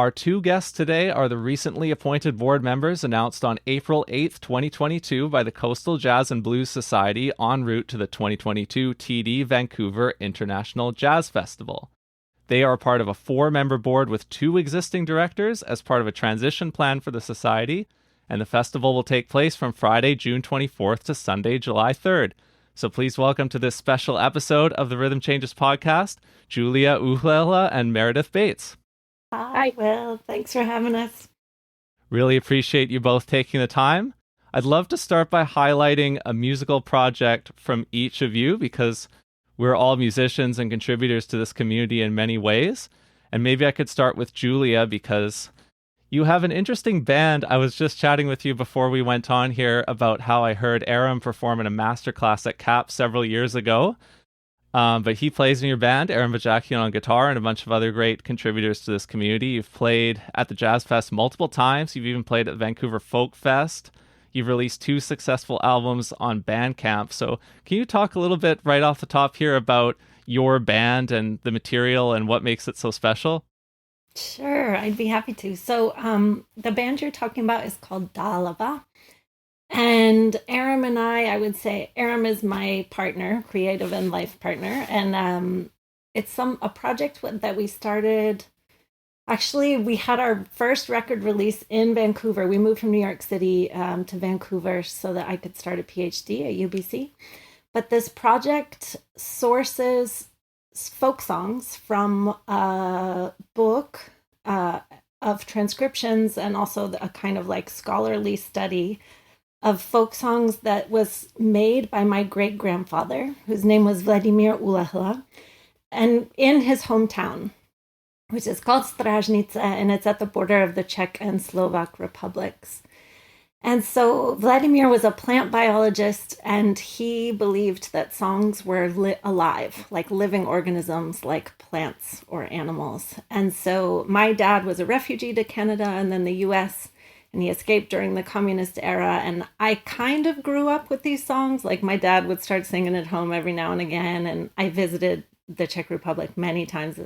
Our two guests today are the recently appointed board members announced on April 8th, 2022 by the Coastal Jazz and Blues Society en route to the 2022 TD Vancouver International Jazz Festival. They are part of a four-member board with two existing directors as part of a transition plan for the society, and the festival will take place from Friday, June 24th to Sunday, July 3rd. So please welcome to this special episode of the Rhythm Changes podcast, Julia Ulehla and Meredith Bates. Hi, Will. Thanks for having us. Really appreciate you both taking the time. I'd love to start by highlighting a musical project from each of you because we're all musicians and contributors to this community in many ways. And maybe I could start with Julia because you have an interesting band. I was just chatting with you before we went on here about how I heard Aram perform in a masterclass at CAP several years ago. But he plays in your band, Aram Bajakian on guitar, and a bunch of other great contributors to this community. You've played at the Jazz Fest multiple times. You've even played at the Vancouver Folk Fest. You've released two successful albums on Bandcamp. So can you talk a little bit right off the top here about your band and the material and what makes it so special? Sure, I'd be happy to. So, the band you're talking about is called Dalava. And Aram and I would say Aram is my partner, creative and life partner. And it's a project that we started. Actually, we had our first record release in Vancouver. We moved from New York City to Vancouver so that I could start a PhD at UBC. But this project sources folk songs from a book of transcriptions and also a kind of like scholarly study of folk songs that was made by my great grandfather, whose name was Vladimir Ulehla, and in his hometown, which is called Stražnica, and it's at the border of the Czech and Slovak republics. And so Vladimir was a plant biologist, and he believed that songs were alive, like living organisms, like plants or animals. And so my dad was a refugee to Canada and then the US, and he escaped during the communist era. And I kind of grew up with these songs. Like my dad would start singing at home every now and again. And I visited the Czech Republic many times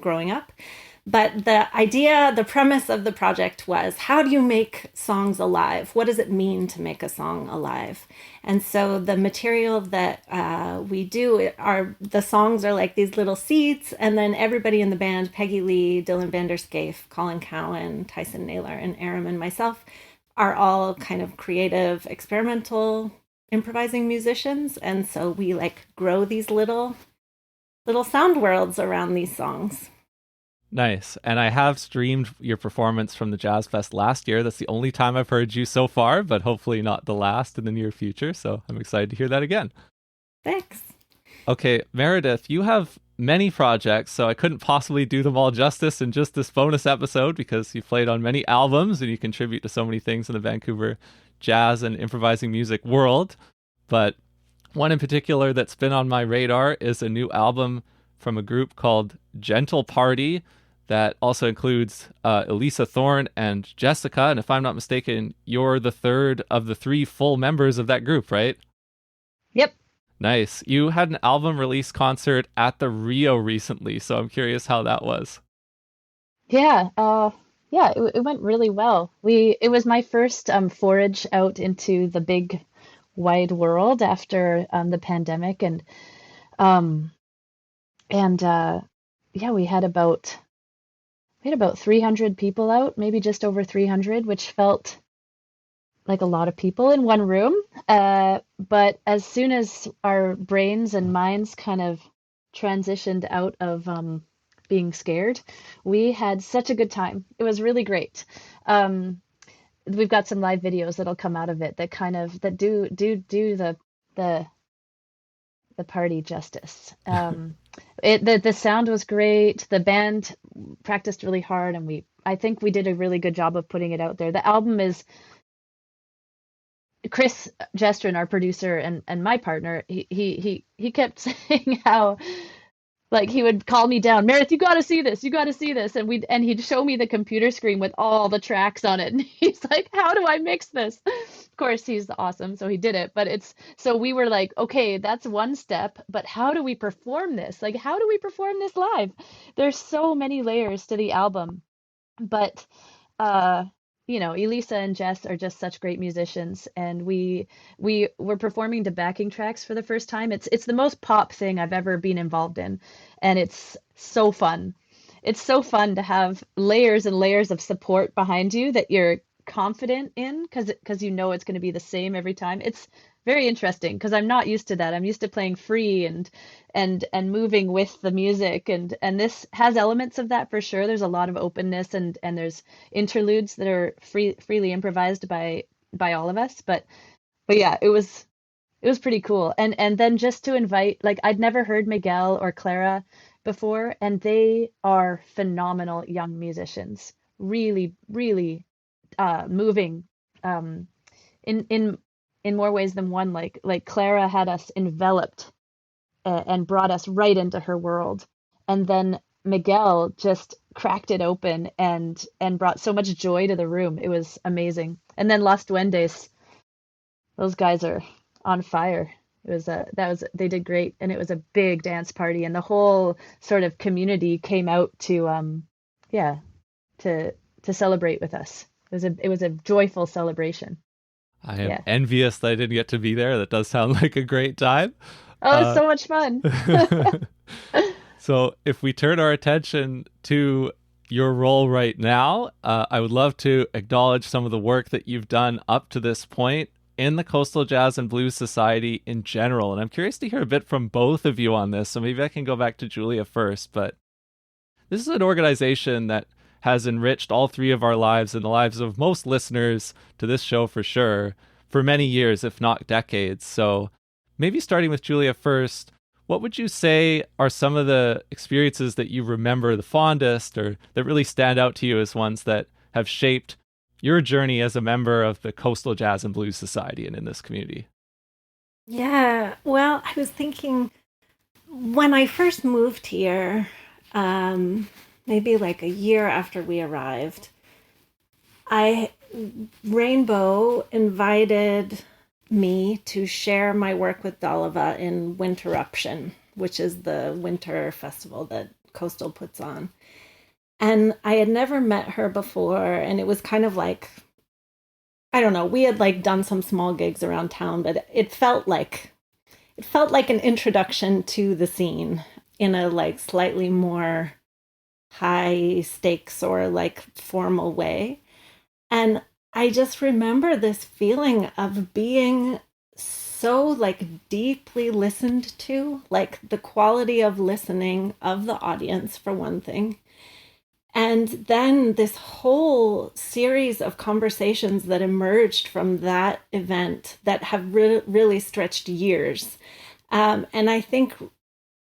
growing up. But the premise of the project was, how do you make songs alive? What does it mean to make a song alive? And so the material that we do the songs are like these little seeds, and then everybody in the band, Peggy Lee, Dylan Vanderscaife, Colin Cowan, Tyson Naylor, and Aram and myself, are all kind of creative, experimental, improvising musicians. And so we like grow these little sound worlds around these songs. Nice. And I have streamed your performance from the Jazz Fest last year. That's the only time I've heard you so far, but hopefully not the last in the near future. So I'm excited to hear that again. Thanks. Okay, Meredith, you have many projects, so I couldn't possibly do them all justice in just this bonus episode because you've played on many albums and you contribute to so many things in the Vancouver jazz and improvising music world. But one in particular that's been on my radar is a new album from a group called Gentle Party that also includes Elisa Thorne and Jessica. And if I'm not mistaken, you're the third of the three full members of that group, right? Yep. Nice. You had an album release concert at the Rio recently, so I'm curious how that was. Yeah. It went really well. It was my first forage out into the big wide world after the pandemic, um and we had about 300 people out, maybe just over 300, which felt like a lot of people in one room. But as soon as our brains and minds kind of transitioned out of being scared, we had such a good time. It was really great. We've got some live videos that'll come out of it that do the party justice. The sound was great. The band practiced really hard, and I think we did a really good job of putting it out there. The album is Chris Jestrin, our producer and my partner. He kept saying how, like, he would call me down, Meredith, you got to see this, and he'd show me the computer screen with all the tracks on it, and he's like, how do I mix this? Of course, he's awesome, so he did it. But so we were like, okay, that's one step, but how do we perform this? Like, how do we perform this live? There's so many layers to the album. But uh, Elisa and Jess are just such great musicians, and we were performing to backing tracks for the first time. It's the most pop thing I've ever been involved in, and it's so fun. It's so fun to have layers and layers of support behind you that you're confident in, because you know it's going to be the same every time. It's very interesting because I'm not used to that. I'm used to playing free and moving with the music, and this has elements of that for sure. There's a lot of openness, and there's interludes that are freely improvised by all of us. But yeah, it was pretty cool. And then just to invite, like, I'd never heard Miguel or Clara before, and they are phenomenal young musicians. Really, really moving, um, in more ways than one. Like Clara had us enveloped, and brought us right into her world, and then Miguel just cracked it open and brought so much joy to the room. It was amazing. And then Las Duendes, those guys are on fire. It was they did great, and it was a big dance party, and the whole sort of community came out to yeah, to celebrate with us. It was a joyful celebration. I am Yeah. envious that I didn't get to be there. That does sound like a great time. Oh, it's so much fun. So if we turn our attention to your role right now, I would love to acknowledge some of the work that you've done up to this point in the Coastal Jazz and Blues Society in general. And I'm curious to hear a bit from both of you on this. So maybe I can go back to Julia first. But this is an organization that has enriched all three of our lives and the lives of most listeners to this show for sure, for many years, if not decades. So maybe starting with Julia first, what would you say are some of the experiences that you remember the fondest, or that really stand out to you as ones that have shaped your journey as a member of the Coastal Jazz and Blues Society and in this community? Yeah, well, I was thinking when I first moved here, maybe like a year after we arrived, I Rainbow invited me to share my work with Dalava in Winterruption, which is the winter festival that Coastal puts on. And I had never met her before, and it was kind of like, I don't know, we had like done some small gigs around town, but it felt like an introduction to the scene in a like slightly more high stakes or like formal way. And I just remember this feeling of being so like deeply listened to, like the quality of listening of the audience for one thing. And then this whole series of conversations that emerged from that event that have really stretched years. And I think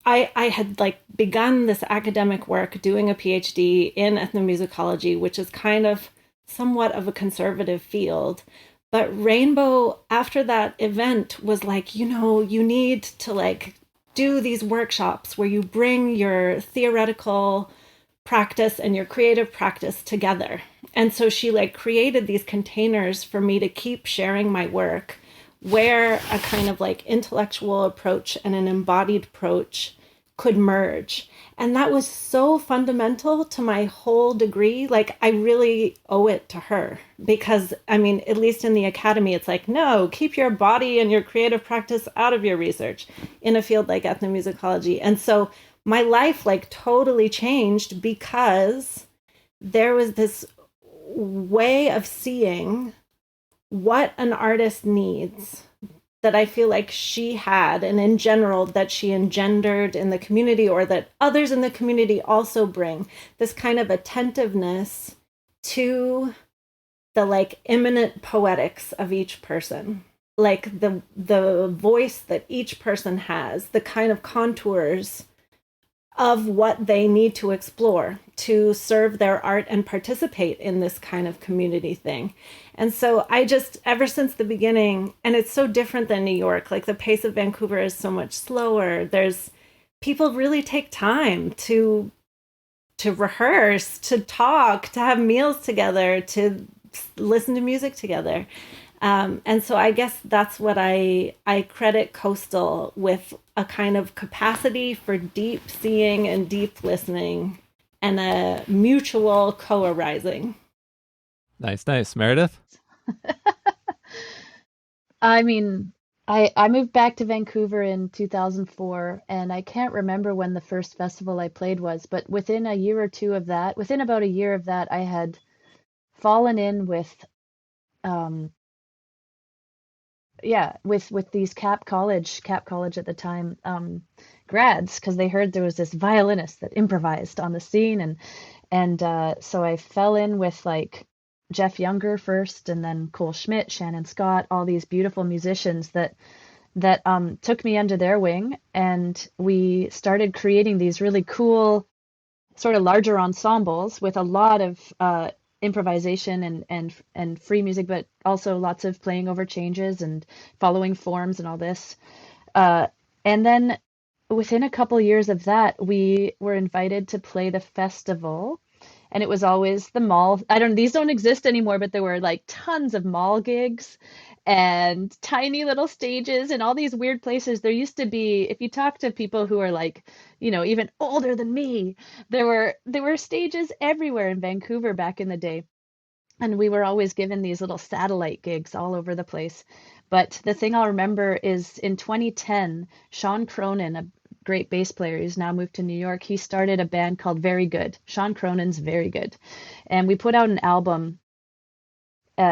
I had like begun this academic work doing a PhD in ethnomusicology, which is kind of somewhat of a conservative field. But Rainbow, after that event, was like, you need to like do these workshops where you bring your theoretical practice and your creative practice together. And so she like created these containers for me to keep sharing my work, where a kind of like intellectual approach and an embodied approach could merge. And that was so fundamental to my whole degree. Like, I really owe it to her because, I mean, at least in the academy, it's like, no, keep your body and your creative practice out of your research in a field like ethnomusicology. And so my life like totally changed because there was this way of seeing what an artist needs that I feel like she had, and in general that she engendered in the community, or that others in the community also bring, this kind of attentiveness to the like immanent poetics of each person, like the voice that each person has, the kind of contours of what they need to explore to serve their art and participate in this kind of community thing. And so I just, ever since the beginning, and it's so different than New York, like the pace of Vancouver is so much slower. People really take time to rehearse, to talk, to have meals together, to listen to music together. And so I guess that's what I credit Coastal with, a kind of capacity for deep seeing and deep listening and a mutual co-arising. Nice, nice. Meredith? I mean, I moved back to Vancouver in 2004, and I can't remember when the first festival I played was, but within a year or two of that, within about a year of that, I had fallen in with um yeah, with these Cap College at the time, grads, because they heard there was this violinist that improvised on the scene, and so I fell in with like Jeff Younger first, and then Cole Schmidt, Shannon Scott, all these beautiful musicians that took me under their wing, and we started creating these really cool sort of larger ensembles with a lot of improvisation and free music, but also lots of playing over changes and following forms and all this. Uh, and then within a couple years of that, we were invited to play the festival. And it was always the mall. I don't, these don't exist anymore, but there were like tons of mall gigs and tiny little stages and all these weird places. There used to be, if you talk to people who are like, even older than me, there were stages everywhere in Vancouver back in the day. And we were always given these little satellite gigs all over the place. But the thing I'll remember is in 2010, Sean Cronin, a great bass player who's now moved to New York, he started a band called Very Good. Sean Cronin's Very Good. And we put out an album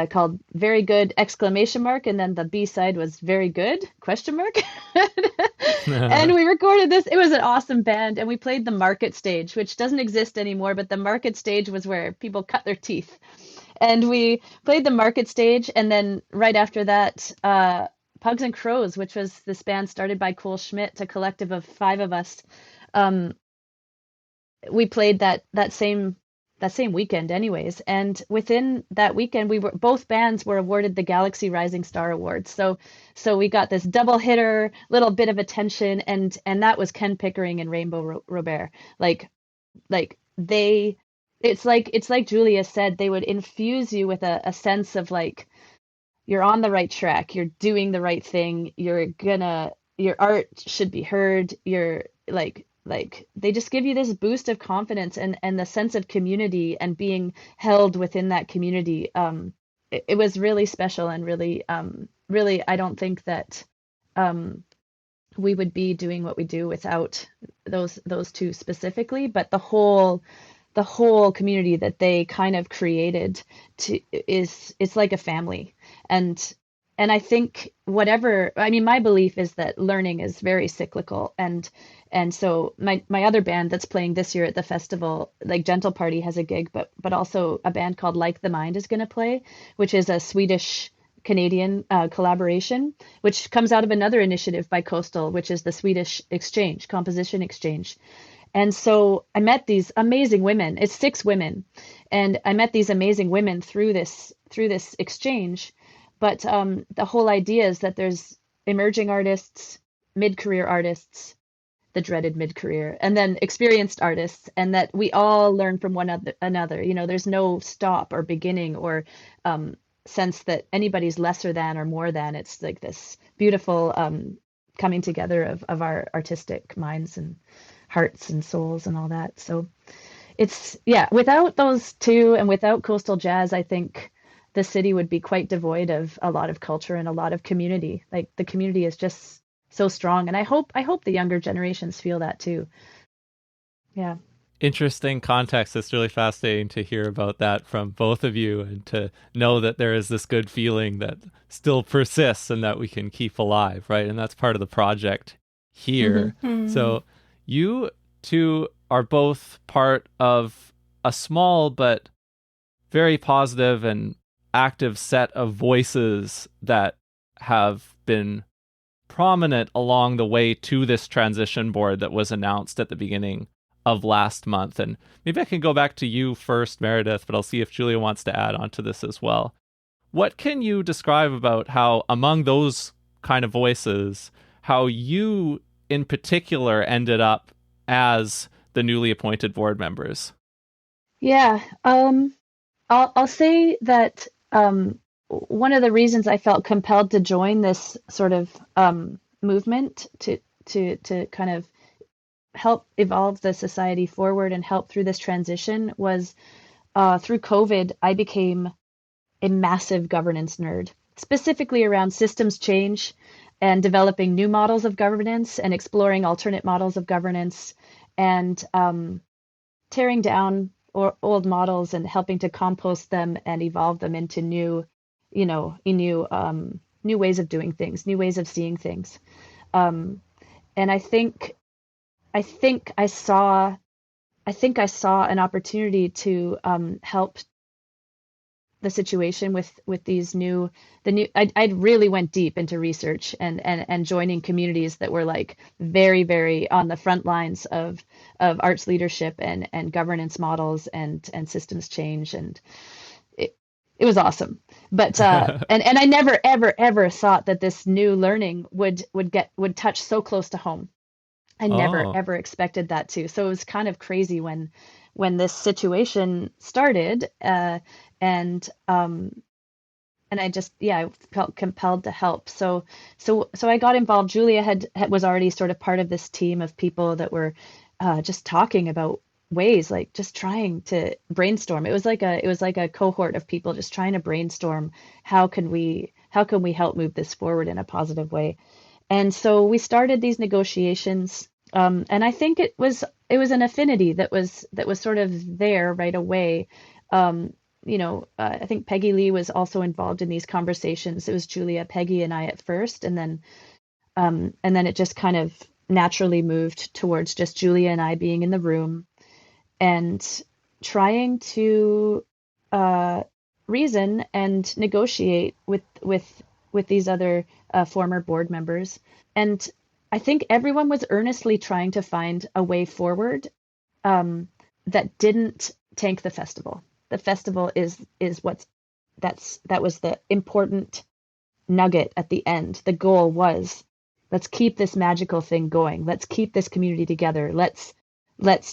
called Very Good exclamation mark, and then the B-side was Very Good question mark. And we recorded this. It was an awesome band, and we played the Market Stage, which doesn't exist anymore, but the Market Stage was where people cut their teeth. And we played the Market Stage, and then right after that, Pugs and Crows, which was this band started by Cole Schmidt, a collective of 5 of us. Um, we played that same weekend anyways, and within that weekend both bands were awarded the Galaxy Rising Star Awards. So we got this double hitter, little bit of attention, and that was Ken Pickering and Rainbow Robert. Like they it's like Julia said, they would infuse you with a sense of like you're on the right track, you're doing the right thing, your art should be heard, you're like they just give you this boost of confidence and the sense of community and being held within that community. It was really special, and really I don't think that we would be doing what we do without those two specifically, but the whole community that they kind of created it's like a family. And I think my belief is that learning is very cyclical, and so my other band that's playing this year at the festival, like Gentle Party has a gig, but also a band called Like the Mind is going to play, which is a Swedish Canadian collaboration, which comes out of another initiative by Coastal, which is the Swedish Exchange, Composition Exchange. And so I met these amazing women. It's 6 women, and I met these amazing women through this exchange. But the whole idea is that there's emerging artists, mid-career artists, the dreaded mid-career, and then experienced artists, and that we all learn from one another. There's no stop or beginning or sense that anybody's lesser than or more than. It's like this beautiful coming together of our artistic minds and hearts and souls and all that. So without those two and without coastal jazz, I think the city would be quite devoid of a lot of culture and a lot of community. Like the community is just so strong, and I hope the younger generations feel that too. Yeah. Interesting context. It's really fascinating to hear about that from both of you, and to know that there is this good feeling that still persists and that we can keep alive, right? And that's part of the project here. Mm-hmm. So you two are both part of a small but very positive and active set of voices that have been prominent along the way to this transition board that was announced at the beginning of last month. And maybe I can go back to you first, Meredith, but I'll see if Julia wants to add on to this as well. What can you describe about how, among those kind of voices, how you in particular ended up as the newly appointed board members? Yeah. I'll say that one of the reasons I felt compelled to join this sort of movement to kind of help evolve the society forward and help through this transition was through COVID, I became a massive governance nerd, specifically around systems change and developing new models of governance and exploring alternate models of governance and tearing down old models and helping to compost them and evolve them into new, new ways of doing things, new ways of seeing things. And I think I saw an opportunity to help the situation with these I really went deep into research and joining communities that were like very, very on the front lines of arts leadership and governance models and systems change. And it was awesome. But and I never, ever, ever thought that this new learning would touch so close to home. I never, Oh. ever expected that too. So it was kind of crazy when this situation started, and I just, yeah, I felt compelled to help. So I got involved. Julia was already sort of part of this team of people that were just talking about ways, like just trying to brainstorm. It was like a cohort of people just trying to brainstorm how can we help move this forward in a positive way. And so we started these negotiations, and I think it was an affinity that was sort of there right away. I think Peggy Lee was also involved in these conversations. It was Julia, Peggy, and I at first, and then it just kind of naturally moved towards just Julia and I being in the room and trying to reason and negotiate with these other former board members. And I think everyone was earnestly trying to find a way forward that didn't tank the festival. The festival is that was the important nugget at the end. The goal was, let's keep this magical thing going. Let's keep this community together. Let's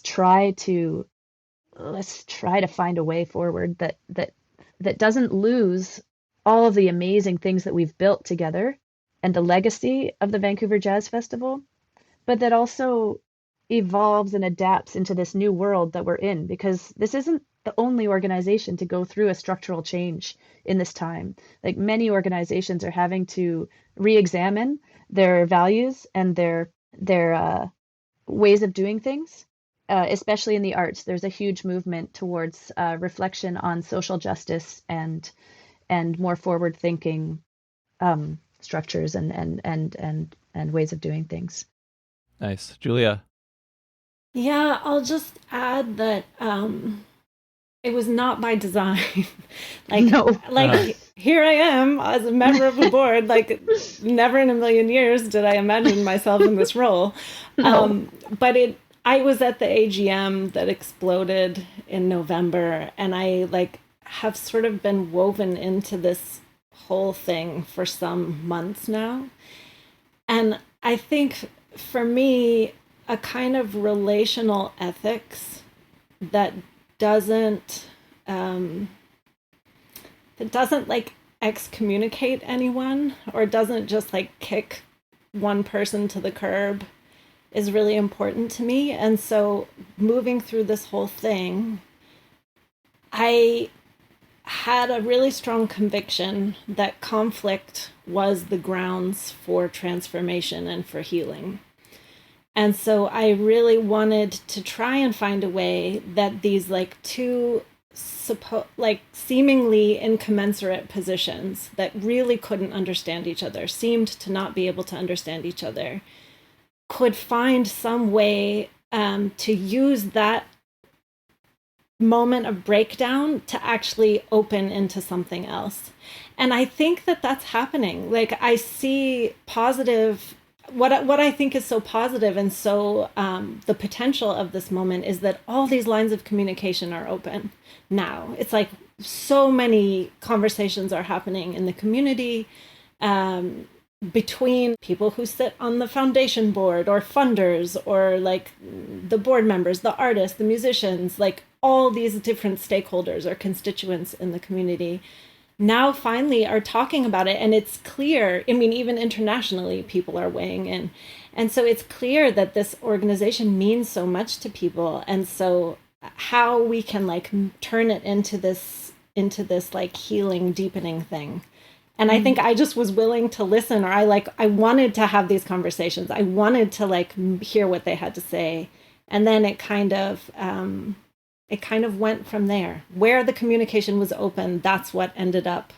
try to find a way forward that doesn't lose all of the amazing things that we've built together and the legacy of the Vancouver Jazz Festival, but that also evolves and adapts into this new world that we're in, because this isn't the only organization to go through a structural change in this time. Like, many organizations are having to re-examine their values and their ways of doing things, especially in the arts. There's a huge movement towards reflection on social justice and more forward-thinking structures and ways of doing things. Nice. Julia. Yeah, I'll just add that it was not by design. No. Here I am as a member of a board. Like, never in a million years did I imagine myself in this role. No. But I was at the AGM that exploded in November, and I have sort of been woven into this whole thing for some months now. And I think for me, a kind of relational ethics that doesn't excommunicate anyone, or doesn't just kick one person to the curb, is really important to me. And so moving through this whole thing, I had a really strong conviction that conflict was the grounds for transformation and for healing. And so I really wanted to try and find a way that these two seemingly incommensurate positions that really couldn't understand each other, seemed to not be able to understand each other, could find some way to use that moment of breakdown to actually open into something else. And I think that that's happening. I see positive, what I think is so positive, and so the potential of this moment is that all these lines of communication are open now. It's like so many conversations are happening in the community, between people who sit on the foundation board, or funders, or the board members, the artists, the musicians, all these different stakeholders or constituents in the community. now finally are talking about it, and it's clear. I mean, even internationally, people are weighing in, and so it's clear that this organization means so much to people, and so how we can like turn it into this like healing, deepening thing. And I think I just was willing to listen, or I wanted to have these conversations. I wanted to like hear what they had to say, and then it kind of went from there. Where the communication was open, that's what ended up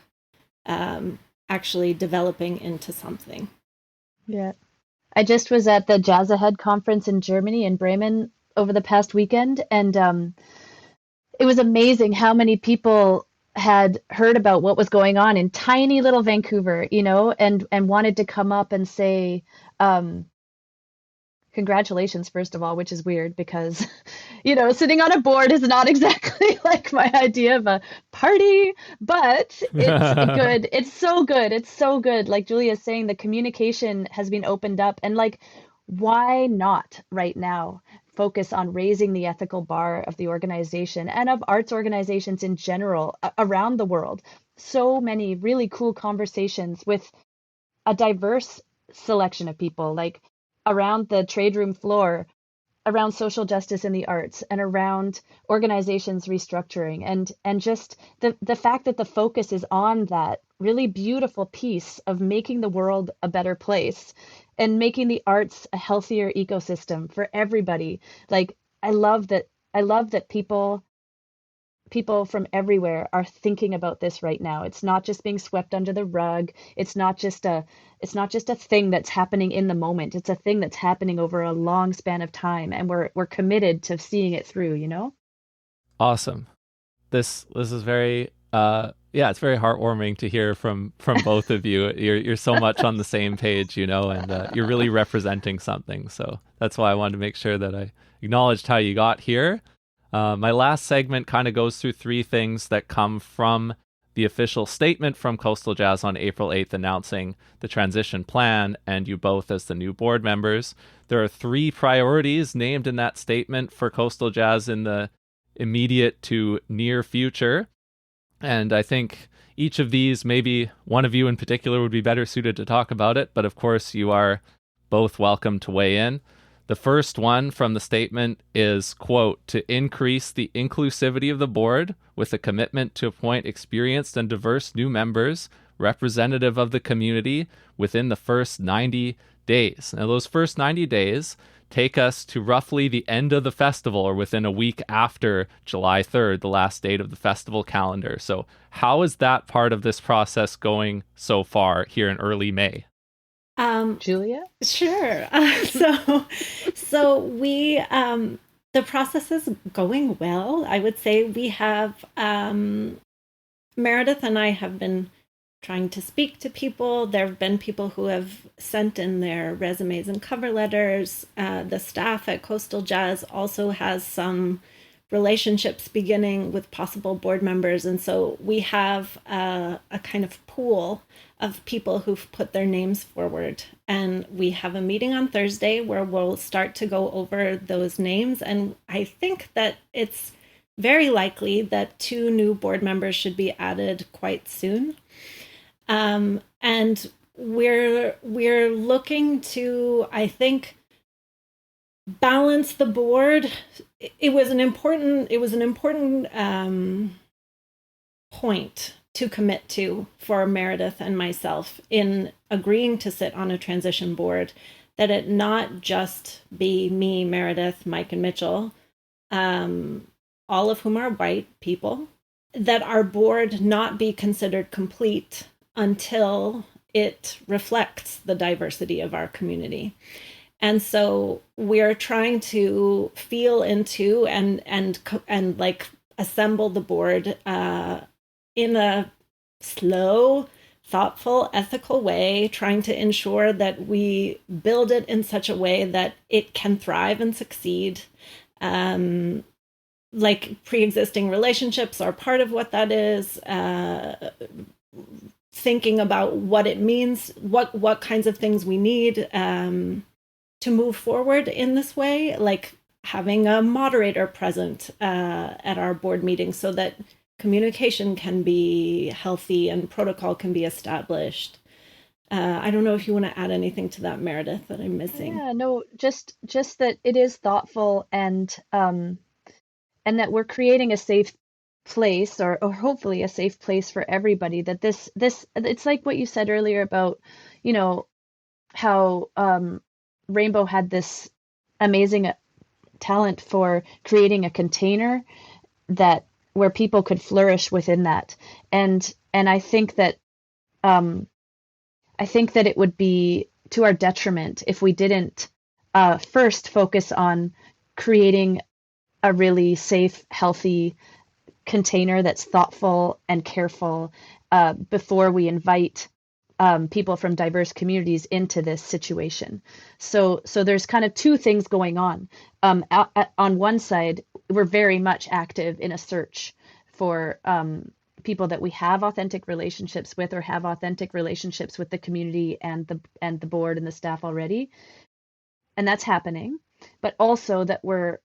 actually developing into something. Yeah. I just was at the Jazz Ahead conference in Germany, in Bremen, over the past weekend, and it was amazing how many people had heard about what was going on in tiny little Vancouver, and wanted to come up and say, congratulations, first of all, which is weird because, sitting on a board is not exactly like my idea of a party, but it's good. It's so good. It's so good. Like Julia is saying, the communication has been opened up, and like, why not right now focus on raising the ethical bar of the organization and of arts organizations in general around the world? So many really cool conversations with a diverse selection of people, like around the trade room floor, around social justice in the arts, and around organizations restructuring, and just the fact that the focus is on that really beautiful piece of making the world a better place and making the arts a healthier ecosystem for everybody. Like, I love that people from everywhere are thinking about this right now. It's not just being swept under the rug. It's not just a thing that's happening in the moment. It's a thing that's happening over a long span of time, and we're committed to seeing it through. Awesome. This is very it's very heartwarming to hear from both of you. You're so much on the same page, and you're really representing something. So that's why I wanted to make sure that I acknowledged how you got here. My last segment kind of goes through three things that come from the official statement from Coastal Jazz on April 8th announcing the transition plan, and you both as the new board members. There are three priorities named in that statement for Coastal Jazz in the immediate to near future. And I think each of these, maybe one of you in particular would be better suited to talk about it, but of course you are both welcome to weigh in. The first one from the statement is, quote, to increase the inclusivity of the board with a commitment to appoint experienced and diverse new members representative of the community within the first 90 days. Now, those first 90 days take us to roughly the end of the festival, or within a week after July 3rd, the last date of the festival calendar. So how is that part of this process going so far here in early May? Julia? Sure. So we, the process is going well. I would say we have, Meredith and I have been trying to speak to people. There have been people who have sent in their resumes and cover letters. The staff at Coastal Jazz also has some relationships beginning with possible board members. And so we have a kind of pool of people who've put their names forward. And we have a meeting on Thursday where we'll start to go over those names. And I think that it's very likely that 2 new board members should be added quite soon. And we're looking to, I think, balance the board. It was an important point to commit to for Meredith and myself in agreeing to sit on a transition board, that it not just be me, Meredith, Mike, and Mitchell, all of whom are white people, that our board not be considered complete until it reflects the diversity of our community. And so we're trying to feel into and like assemble the board in a slow, thoughtful, ethical way, trying to ensure that we build it in such a way that it can thrive and succeed. Like pre-existing relationships are part of what that is. Thinking about what it means, what kinds of things we need to move forward in this way, like having a moderator present at our board meeting so that communication can be healthy and protocol can be established. I don't know if you want to add anything to that, Meredith, that I'm missing. Yeah, no, just that it is thoughtful, and that we're creating a safe place, or hopefully a safe place for everybody, that this it's like what you said earlier about, you know, how Rainbow had this amazing talent for creating a container that where people could flourish within that. And um I think that it would be to our detriment if we didn't first focus on creating a really safe, healthy container that's thoughtful and careful before we invite people from diverse communities into this situation. So there's kind of two things going on. On one side, we're very much active in a search for people that we have authentic relationships with, or have authentic relationships with the community and the board and the staff already, and that's happening. But also that we're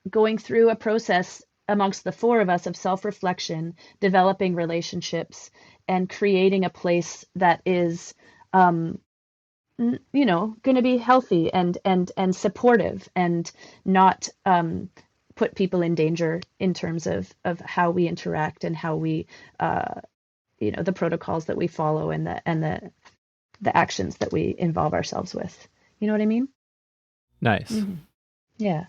going through a process amongst the four of us of self-reflection, developing relationships, and creating a place that is, going to be healthy and supportive, and not put people in danger in terms of how we interact, and how we, the protocols that we follow, and the actions that we involve ourselves with. You know what I mean? Nice. Mm-hmm. Yeah.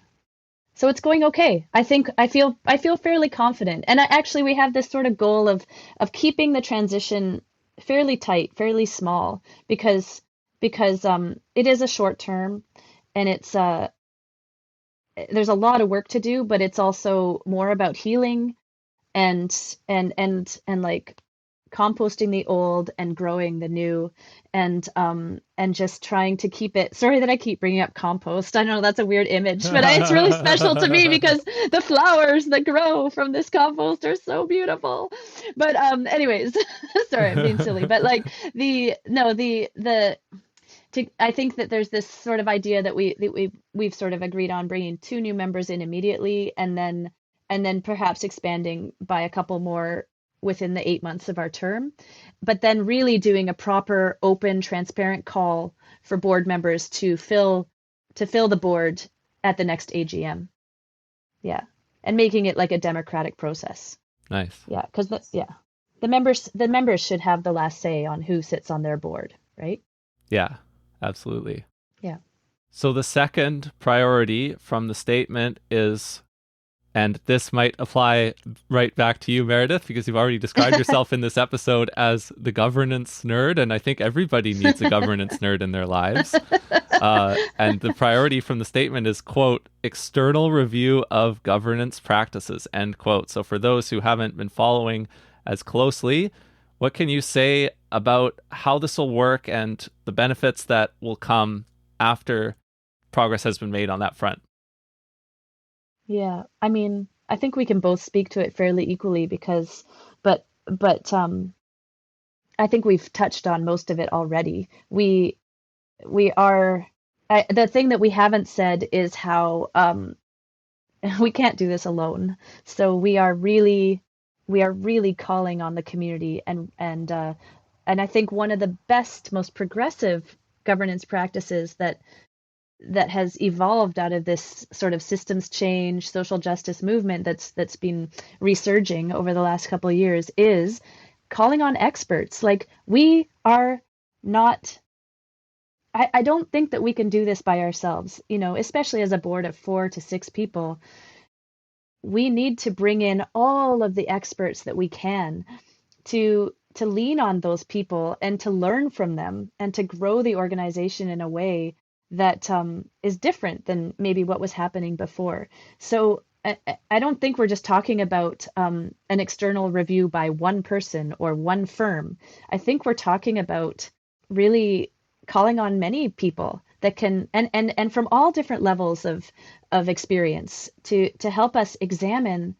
So it's going okay. I think I feel fairly confident. And we have this sort of goal of keeping the transition fairly tight, fairly small, because it is a short term, and it's there's a lot of work to do, but it's also more about healing and like composting the old and growing the new, and just trying to keep it. Sorry that I keep bringing up compost. I know that's a weird image, but it's really special to me because the flowers that grow from this compost are so beautiful. But anyways, sorry, I'm being silly. But like I think that there's this sort of idea that we've sort of agreed on bringing 2 new members in immediately, and then perhaps expanding by a couple more within the 8 months of our term, but then really doing a proper, open, transparent call for board members to fill the board at the next AGM. Yeah, and making it like a democratic process. Nice. Yeah, because the members should have the last say on who sits on their board, right? Yeah, absolutely. Yeah. So the second priority from the statement is, and this might apply right back to you, Meredith, because you've already described yourself in this episode as the governance nerd, and I think everybody needs a governance nerd in their lives. And the priority from the statement is, quote, external review of governance practices, end quote. So for those who haven't been following as closely, what can you say about how this will work and the benefits that will come after progress has been made on that front? Yeah, I mean, I think we can both speak to it fairly equally but I think we've touched on most of it already. The thing that we haven't said is how we can't do this alone. So we are really calling on the community, and I think one of the best, most progressive governance practices that has evolved out of this sort of systems change, social justice movement that's been resurging over the last couple of years is calling on experts. Like, we are not, I don't think that we can do this by ourselves, especially as a board of 4 to 6 people. We need to bring in all of the experts that we can to lean on those people and to learn from them, and to grow the organization in a way that is different than maybe what was happening before. So I don't think we're just talking about an external review by one person or one firm. I think we're talking about really calling on many people that can, and from all different levels of experience, to help us examine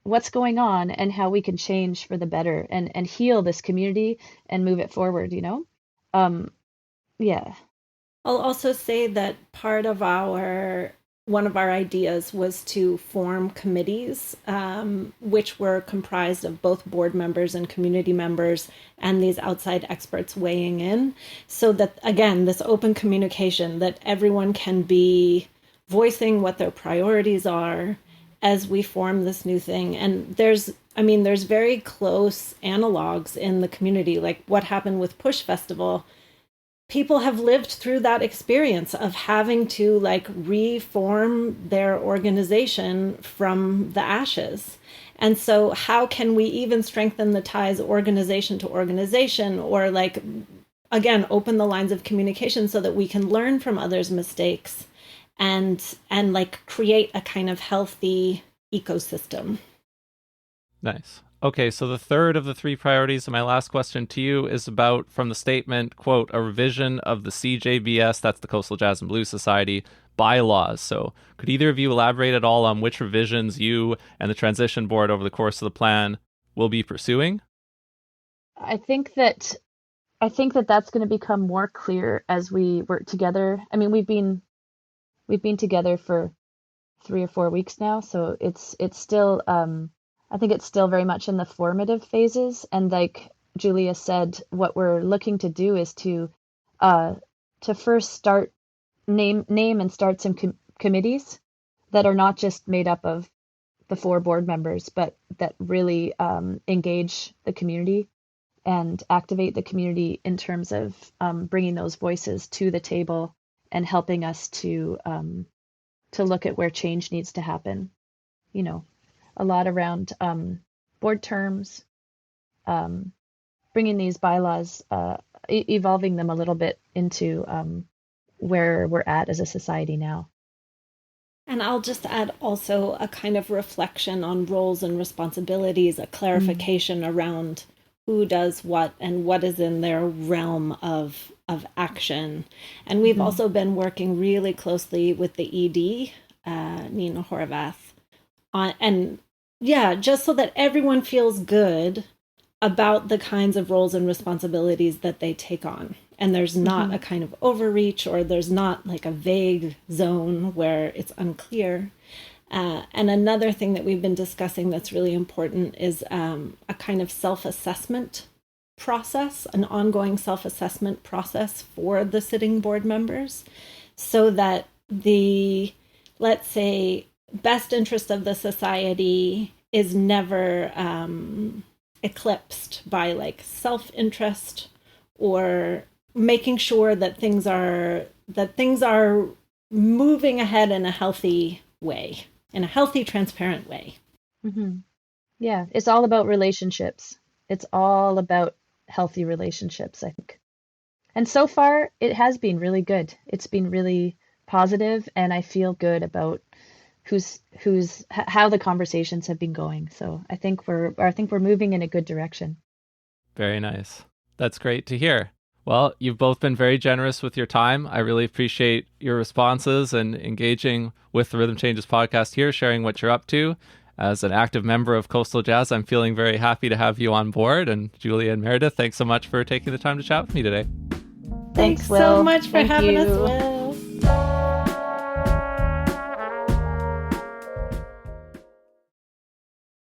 what's going on and how we can change for the better, and heal this community and move it forward, Yeah. I'll also say that part of our one of our ideas was to form committees, which were comprised of both board members and community members and these outside experts weighing in, so that, again, this open communication, that everyone can be voicing what their priorities are as we form this new thing. And there's very close analogs in the community, like what happened with Push Festival. People have lived through that experience of having to like reform their organization from the ashes. And so how can we even strengthen the ties organization to organization, or like, again, open the lines of communication so that we can learn from others' mistakes and like create a kind of healthy ecosystem. Nice. Okay, so the third of the three priorities, and my last question to you, is about, from the statement, quote, a revision of the CJBS, that's the Coastal Jazz and Blues Society, bylaws. So could either of you elaborate at all on which revisions you and the transition board over the course of the plan will be pursuing? I think that that's going to become more clear as we work together. I mean, we've been together for 3 or 4 weeks now, so it's still I think it's still very much in the formative phases. And like Julia said, what we're looking to do is to first start name and start some committees that are not just made up of the 4 board members, but that really engage the community and activate the community in terms of bringing those voices to the table and helping us to look at where change needs to happen. You know, a lot around board terms, bringing these bylaws, evolving them a little bit into where we're at as a society now. And I'll just add also a kind of reflection on roles and responsibilities, a clarification around who does what and what is in their realm of action. And we've also been working really closely with the ED, Nina Horvath, and just so that everyone feels good about the kinds of roles and responsibilities that they take on. And there's not a kind of overreach, or there's not like a vague zone where it's unclear. And another thing that we've been discussing that's really important is a kind of self-assessment process, an ongoing self-assessment process for the sitting board members, so that the, let's say, best interest of the society is never eclipsed by like self-interest, or making sure that things are moving ahead in a healthy way, in a healthy, transparent way. Yeah, it's all about relationships. It's all about healthy relationships, I think. And so far, it has been really good. It's been really positive, and I feel good about how the conversations have been going. So I think we're moving in a good direction. Very nice. That's great to hear. Well, you've both been very generous with your time. I really appreciate your responses and engaging with the Rhythm Changes podcast here, sharing what you're up to. As an active member of Coastal Jazz, I'm feeling very happy to have you on board. And Julia and Meredith, thanks so much for taking the time to chat with me today. Thanks so much for having us, Will.